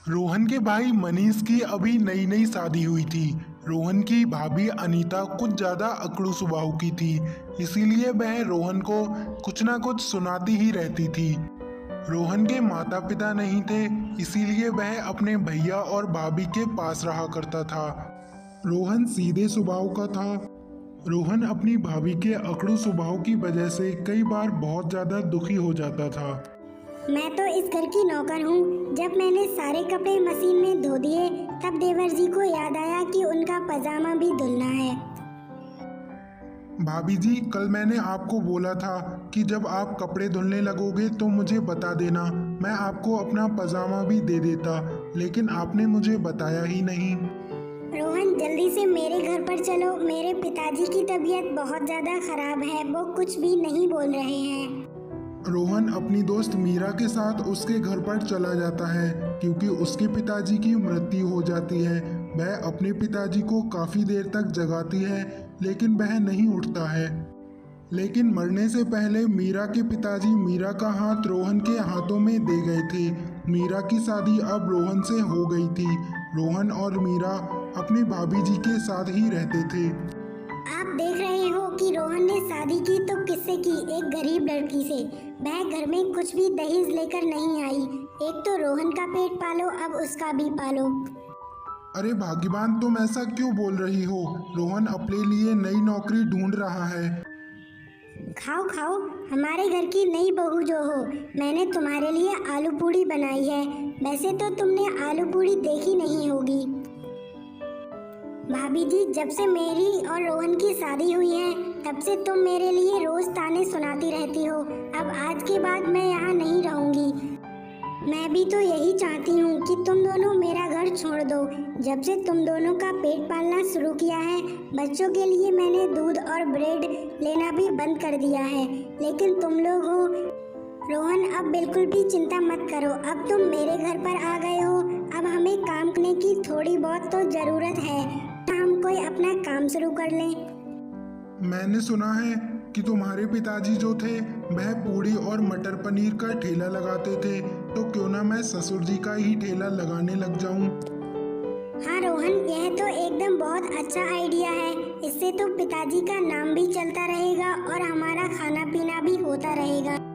रोहन के भाई मनीष की अभी नई नई शादी हुई थी। रोहन की भाभी अनीता कुछ ज़्यादा अकड़ू स्वभाव की थी, इसीलिए वह रोहन को कुछ ना कुछ सुनाती ही रहती थी। रोहन के माता पिता नहीं थे, इसीलिए वह अपने भैया और भाभी के पास रहा करता था। रोहन सीधे स्वभाव का था। रोहन अपनी भाभी के अकड़ू स्वभाव की वजह से कई बार बहुत ज़्यादा दुखी हो जाता था। मैं तो इस घर की नौकर हूँ। जब मैंने सारे कपड़े मशीन में धो दिए तब देवर जी को याद आया कि उनका पजामा भी धुलना है। भाभी जी, कल मैंने आपको बोला था कि जब आप कपड़े धुलने लगोगे तो मुझे बता देना, मैं आपको अपना पजामा भी दे देता, लेकिन आपने मुझे बताया ही नहीं। रोहन, जल्दी से मेरे घर पर चलो। मेरे पिताजी की तबीयत बहुत ज़्यादा खराब है, वो कुछ भी नहीं बोल रहे हैं। रोहन अपनी दोस्त मीरा के साथ उसके घर पर चला जाता है क्योंकि उसके पिताजी की मृत्यु हो जाती है। वह अपने पिताजी को काफ़ी देर तक जगाती है, लेकिन वह नहीं उठता है। लेकिन मरने से पहले मीरा के पिताजी मीरा का हाथ रोहन के हाथों में दे गए थे। मीरा की शादी अब रोहन से हो गई थी। रोहन और मीरा अपनी भाभी जी के साथ ही रहते थे। आप देख रहे हो कि रोहन ने शादी की तो किससे की? एक गरीब लड़की से। वह घर में कुछ भी दहेज लेकर नहीं आई। एक तो रोहन का पेट पालो, अब उसका भी पालो। अरे भाग्यवान, तुम ऐसा क्यों बोल रही हो? रोहन अपने लिए नई नौकरी ढूंढ रहा है। खाओ खाओ, हमारे घर की नई बहू जो हो। मैंने तुम्हारे लिए आलू पूड़ी बनाई है। वैसे तो तुमने आलू पूड़ी देखी नहीं होगी। भाभी जी, जब से मेरी और रोहन की शादी हुई है तब से तुम मेरे लिए रोज ताने सुनाती रहती हो। अब आज के बाद मैं यहाँ नहीं रहूँगी। मैं भी तो यही चाहती हूँ कि तुम दोनों मेरा घर छोड़ दो। जब से तुम दोनों का पेट पालना शुरू किया है, बच्चों के लिए मैंने दूध और ब्रेड लेना भी बंद कर दिया है। लेकिन तुम लोग हो। रोहन, अब बिल्कुल भी चिंता मत करो। अब तुम मेरे घर पर आ गए हो। अब हमें काम करने की थोड़ी बहुत तो ज़रूरत है। हम कोई अपना काम शुरू कर लें। मैंने सुना है कि तुम्हारे पिताजी जो थे वह पूड़ी और मटर पनीर का ठेला लगाते थे, तो क्यों ना मैं ससुर जी का ही ठेला लगाने लग जाऊं। हाँ रोहन, यह तो एकदम बहुत अच्छा आइडिया है। इससे तो पिताजी का नाम भी चलता रहेगा और हमारा खाना पीना भी होता रहेगा।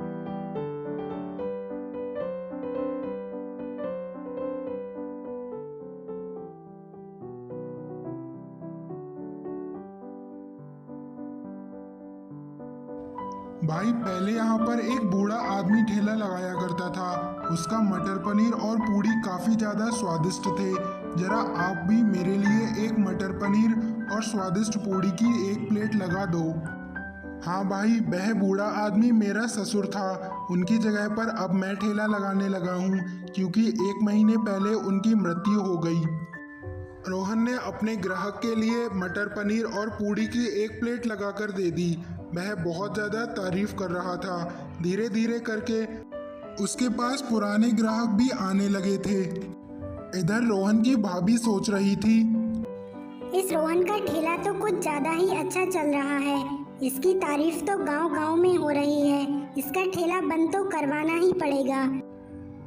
भाई, पहले यहाँ पर एक बूढ़ा आदमी ठेला लगाया करता था। उसका मटर पनीर और पूड़ी काफ़ी ज़्यादा स्वादिष्ट थे। जरा आप भी मेरे लिए एक मटर पनीर और स्वादिष्ट पूड़ी की एक प्लेट लगा दो। हाँ भाई, वह बूढ़ा आदमी मेरा ससुर था। उनकी जगह पर अब मैं ठेला लगाने लगा हूँ क्योंकि 1 महीने पहले उनकी मृत्यु हो गई। रोहन ने अपने ग्राहक के लिए मटर पनीर और पूड़ी की एक प्लेट लगाकर दे दी। वह बहुत ज़्यादा तारीफ कर रहा था। धीरे धीरे करके उसके पास पुराने ग्राहक भी आने लगे थे। इधर रोहन की भाभी सोच रही थी, इस रोहन का ठेला तो कुछ ज़्यादा ही अच्छा चल रहा है। इसकी तारीफ तो गांव-गांव में हो रही है। इसका ठेला बंद तो करवाना ही पड़ेगा।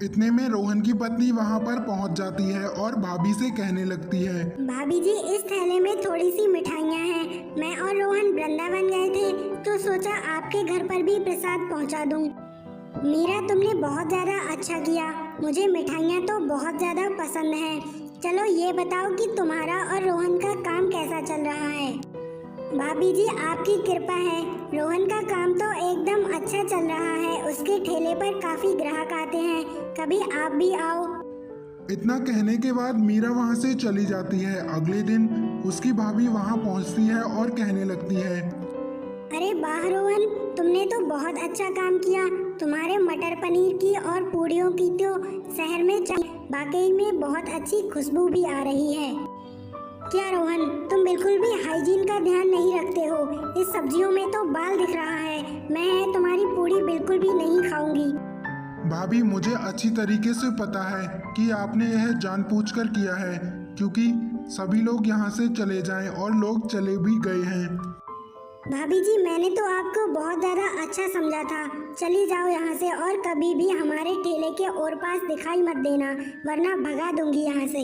इतने में रोहन की पत्नी वहां पर पहुंच जाती है और भाभी से कहने लगती है, भाभी जी, इस थैले में थोड़ी सी मिठाइयाँ हैं। मैं और रोहन वृंदावन गए थे तो सोचा आपके घर पर भी प्रसाद पहुंचा दूं। मीरा, तुमने बहुत ज़्यादा अच्छा किया। मुझे मिठाइयाँ तो बहुत ज़्यादा पसंद हैं। चलो ये बताओ कि तुम्हारा और रोहन का काम कैसा चल रहा है? भाभी जी, आपकी कृपा है। रोहन का काम तो एकदम अच्छा चल रहा है। उसके ठेले पर काफ़ी ग्राहक आते हैं। कभी आप भी आओ। इतना कहने के बाद मीरा वहां से चली जाती है। अगले दिन उसकी भाभी वहां पहुंचती है और कहने लगती है, अरे वाह रोहन, तुमने तो बहुत अच्छा काम किया। तुम्हारे मटर पनीर की और पूड़ियों की तो शहर में वाकई में बहुत अच्छी खुशबू भी आ रही है। क्या रोहन, तुम बिल्कुल भी हाइजीन का ध्यान नहीं रखते हो? इस सब्जियों में तो बाल दिख रहा है। मैं तुम्हारी पूड़ी बिल्कुल भी नहीं खाऊंगी। भाभी, मुझे अच्छी तरीके से पता है कि आपने यह जानबूझकर किया है क्योंकि सभी लोग यहाँ से चले जाएं और लोग चले भी गए हैं। भाभी जी, मैंने तो आपको बहुत ज़्यादा अच्छा समझा था। चली जाओ यहाँ से और कभी भी हमारे ठेले के और पास दिखाई मत देना, वरना भगा दूंगी यहाँ से।